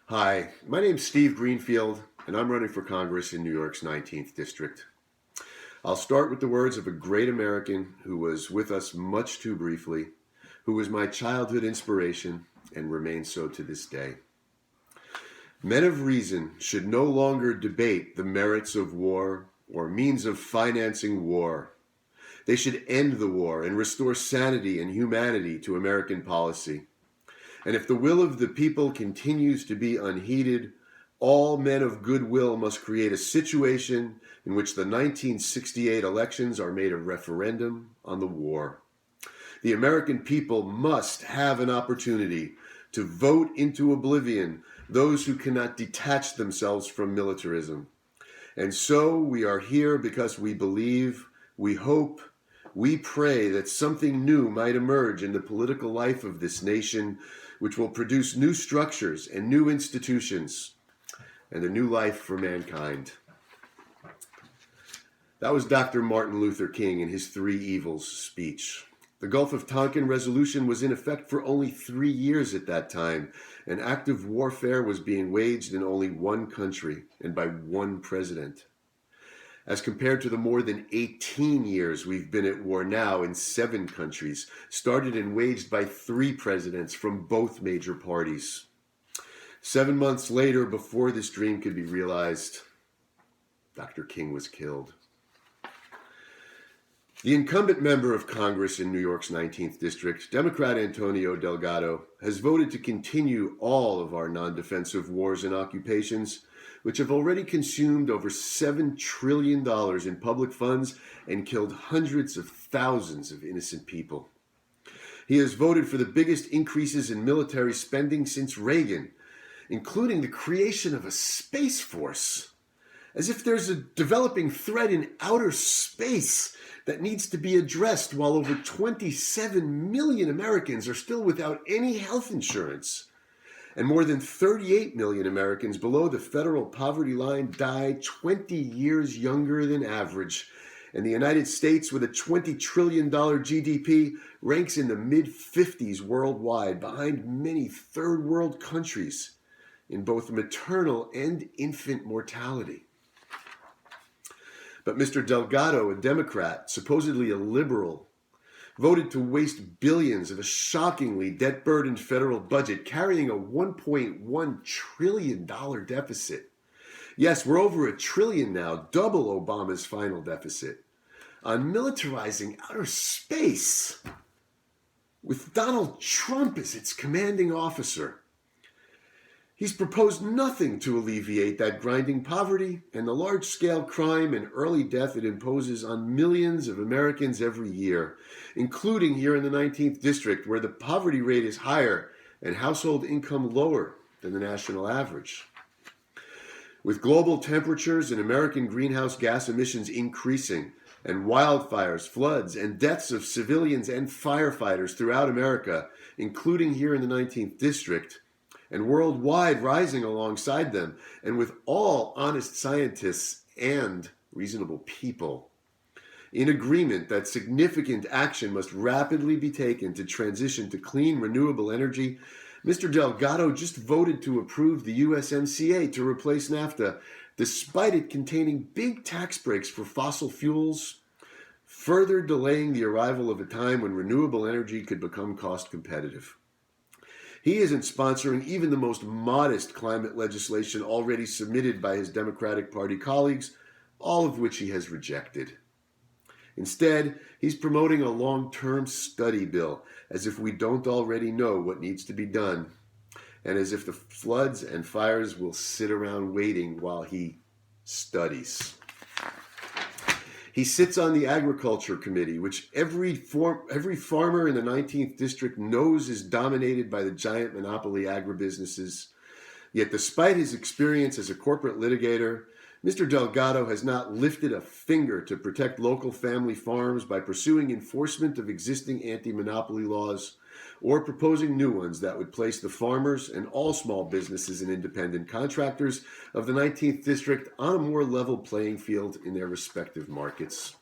Hi, my name's Steve Greenfield, and I'm running for Congress in New York's 19th District. I'll start with the words of a great American who was with us much too briefly, who was my childhood inspiration and remains so to this day. Men of reason should no longer debate the merits of war or means of financing war. They should end the war and restore sanity and humanity to American policy. And if the will of the people continues to be unheeded, all men of goodwill must create a situation in which the 1968 elections are made a referendum on the war. The American people must have an opportunity to vote into oblivion those who cannot detach themselves from militarism. And so we are here because we believe, we hope, we pray that something new might emerge in the political life of this nation, which will produce new structures and new institutions and a new life for mankind. That was Dr. Martin Luther King in his Three Evils speech. The Gulf of Tonkin resolution was in effect for only 3 years at that time, and active warfare was being waged in only one country and by one president. As compared to the more than 18 years we've been at war now in 7 countries, started and waged by 3 presidents from both major parties. 7 months later, before this dream could be realized, Dr. King was killed. The incumbent member of Congress in New York's 19th District, Democrat Antonio Delgado, has voted to continue all of our non-defensive wars and occupations, which have already consumed over $7 trillion in public funds and killed hundreds of thousands of innocent people. He has voted for the biggest increases in military spending since Reagan, including the creation of a space force, as if there's a developing threat in outer space that needs to be addressed while over 27 million Americans are still without any health insurance. And more than 38 million Americans below the federal poverty line die 20 years younger than average. And the United States, with a $20 trillion GDP, ranks in the mid-50s worldwide, behind many third world countries in both maternal and infant mortality. But Mr. Delgado, a Democrat, supposedly a liberal, voted to waste billions of a shockingly debt-burdened federal budget carrying a $1.1 trillion deficit. Yes, we're over $1 trillion now, double Obama's final deficit, on militarizing outer space with Donald Trump as its commanding officer. He's proposed nothing to alleviate that grinding poverty and the large-scale crime and early death it imposes on millions of Americans every year, including here in the 19th District, where the poverty rate is higher and household income lower than the national average. With global temperatures and American greenhouse gas emissions increasing, and wildfires, floods, and deaths of civilians and firefighters throughout America, including here in the 19th District, and worldwide rising alongside them, and with all honest scientists and reasonable people in agreement that significant action must rapidly be taken to transition to clean, renewable energy, Mr. Delgado just voted to approve the USMCA to replace NAFTA, despite it containing big tax breaks for fossil fuels, further delaying the arrival of a time when renewable energy could become cost competitive. He isn't sponsoring even the most modest climate legislation already submitted by his Democratic Party colleagues, all of which he has rejected. Instead, he's promoting a long-term study bill, as if we don't already know what needs to be done, and as if the floods and fires will sit around waiting while he studies. He sits on the Agriculture Committee, which every farmer in the 19th District knows is dominated by the giant monopoly agribusinesses. Yet despite his experience as a corporate litigator, Mr. Delgado has not lifted a finger to protect local family farms by pursuing enforcement of existing anti-monopoly laws or proposing new ones that would place the farmers and all small businesses and independent contractors of the 19th District on a more level playing field in their respective markets.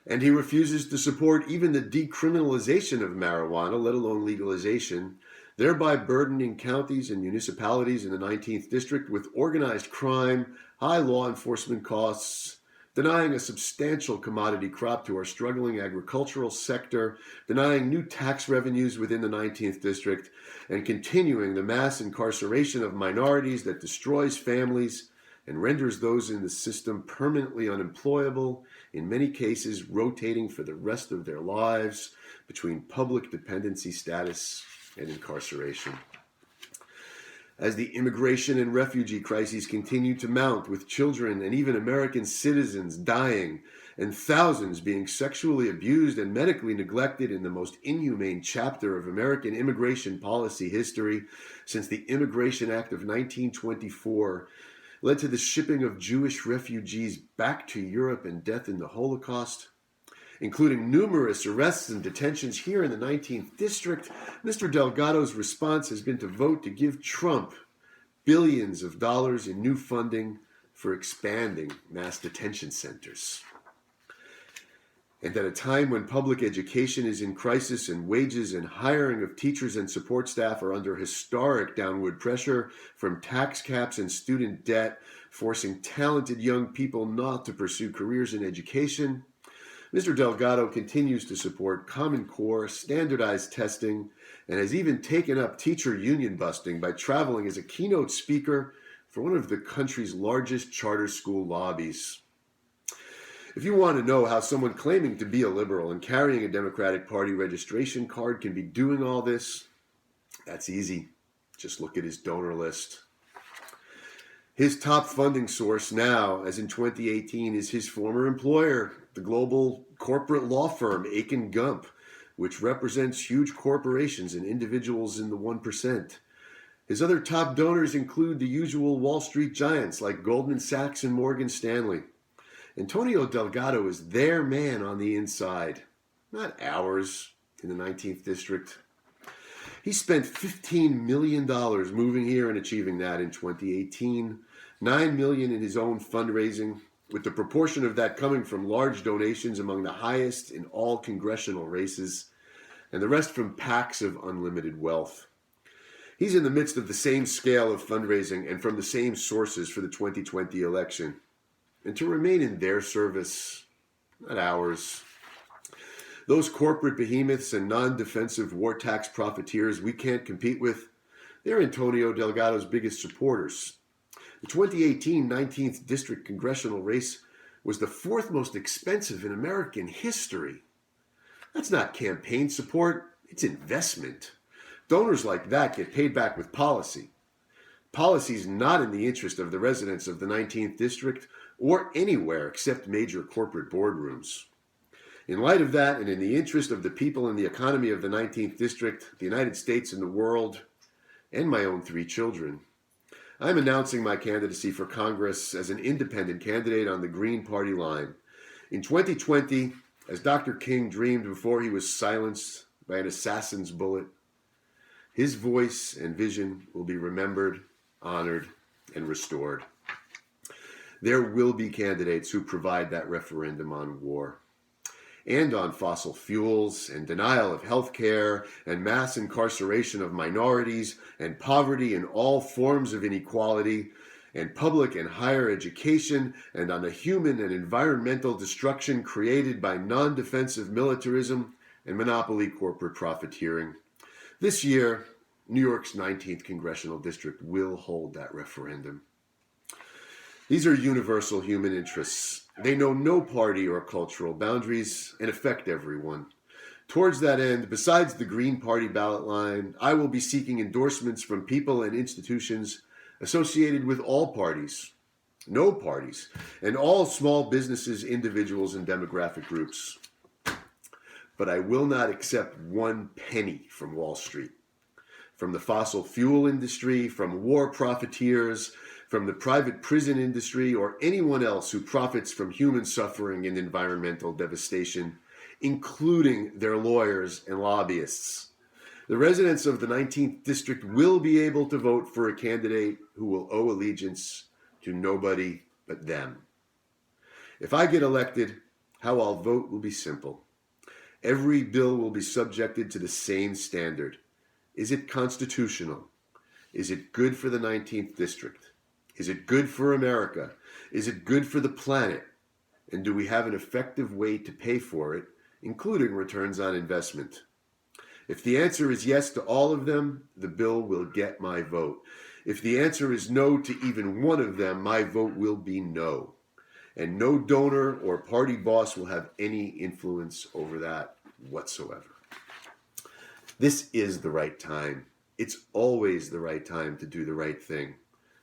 And he refuses to support even the decriminalization of marijuana, let alone legalization, thereby burdening counties and municipalities in the 19th District with organized crime, high law enforcement costs, denying a substantial commodity crop to our struggling agricultural sector, denying new tax revenues within the 19th District, and continuing the mass incarceration of minorities that destroys families and renders those in the system permanently unemployable, in many cases rotating for the rest of their lives between public dependency status and incarceration. As the immigration and refugee crises continue to mount, with children and even American citizens dying and thousands being sexually abused and medically neglected in the most inhumane chapter of American immigration policy history since the Immigration Act of 1924 led to the shipping of Jewish refugees back to Europe and death in the Holocaust, including numerous arrests and detentions here in the 19th District, Mr. Delgado's response has been to vote to give Trump billions of dollars in new funding for expanding mass detention centers. And at a time when public education is in crisis and wages and hiring of teachers and support staff are under historic downward pressure from tax caps and student debt, forcing talented young people not to pursue careers in education, Mr. Delgado continues to support Common Core, standardized testing, and has even taken up teacher union busting by traveling as a keynote speaker for one of the country's largest charter school lobbies. If you want to know how someone claiming to be a liberal and carrying a Democratic Party registration card can be doing all this, that's easy. Just look at his donor list. His top funding source now, as in 2018, is his former employer, the global corporate law firm Aiken Gump, which represents huge corporations and individuals in the 1%. His other top donors include the usual Wall Street giants like Goldman Sachs and Morgan Stanley. Antonio Delgado is their man on the inside, not ours in the 19th District. He spent $15 million moving here and achieving that in 2018, $9 million in his own fundraising, with the proportion of that coming from large donations among the highest in all congressional races, and the rest from PACs of unlimited wealth. He's in the midst of the same scale of fundraising and from the same sources for the 2020 election. And to remain in their service, not ours. Those corporate behemoths and non-defensive war tax profiteers we can't compete with, they're Antonio Delgado's biggest supporters. The 2018 19th District congressional race was the fourth most expensive in American history. That's not campaign support, it's investment. Donors like that get paid back with policy. Policy's not in the interest of the residents of the 19th District or anywhere except major corporate boardrooms. In light of that, and in the interest of the people and the economy of the 19th District, the United States and the world, and my own 3 children, I'm announcing my candidacy for Congress as an independent candidate on the Green Party line. In 2020, as Dr. King dreamed before he was silenced by an assassin's bullet, his voice and vision will be remembered, honored, and restored. There will be candidates who provide that referendum on war and on fossil fuels and denial of health care and mass incarceration of minorities and poverty and all forms of inequality and public and higher education and on the human and environmental destruction created by non-defensive militarism and monopoly corporate profiteering. This year, New York's 19th Congressional District will hold that referendum. These are universal human interests. They know no party or cultural boundaries and affect everyone. Towards that end, besides the Green Party ballot line, I will be seeking endorsements from people and institutions associated with all parties, no parties, and all small businesses, individuals, and demographic groups. But I will not accept one penny from Wall Street, from the fossil fuel industry, from war profiteers, from the private prison industry, or anyone else who profits from human suffering and environmental devastation, including their lawyers and lobbyists. The residents of the 19th District will be able to vote for a candidate who will owe allegiance to nobody but them. If I get elected, how I'll vote will be simple. Every bill will be subjected to the same standard. Is it constitutional? Is it good for the 19th District? Is it good for America? Is it good for the planet? And do we have an effective way to pay for it, including returns on investment? If the answer is yes to all of them, the bill will get my vote. If the answer is no to even one of them, my vote will be no. And no donor or party boss will have any influence over that whatsoever. This is the right time. It's always the right time to do the right thing.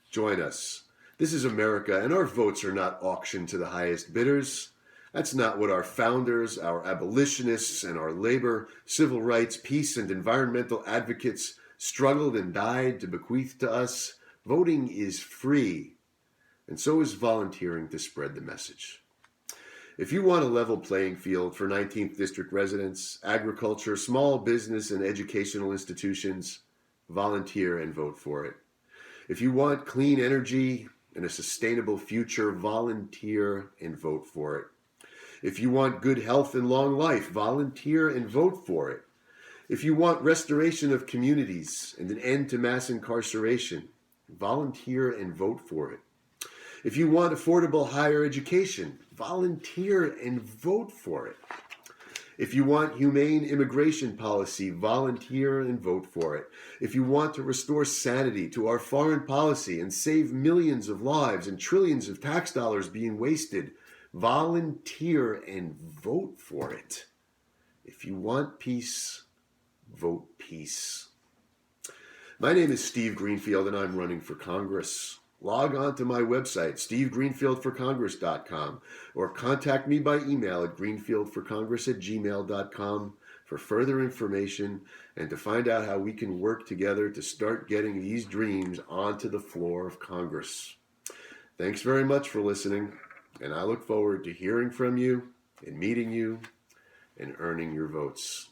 Join us. This is America, and our votes are not auctioned to the highest bidders. That's not what our founders, our abolitionists, and our labor, civil rights, peace, and environmental advocates struggled and died to bequeath to us. Voting is free, and so is volunteering to spread the message. If you want a level playing field for 19th District residents, agriculture, small business, and educational institutions, volunteer and vote for it. If you want clean energy and a sustainable future, volunteer and vote for it. If you want good health and long life, volunteer and vote for it. If you want restoration of communities and an end to mass incarceration, volunteer and vote for it. If you want affordable higher education, volunteer and vote for it. If you want humane immigration policy, volunteer and vote for it. If you want to restore sanity to our foreign policy and save millions of lives and trillions of tax dollars being wasted, volunteer and vote for it. If you want peace, vote peace. My name is Steve Greenfield, and I'm running for Congress. Log on to my website, stevegreenfieldforcongress.com, or contact me by email at greenfieldforcongress@gmail.com for further information and to find out how we can work together to start getting these dreams onto the floor of Congress. Thanks very much for listening, and I look forward to hearing from you and meeting you and earning your votes.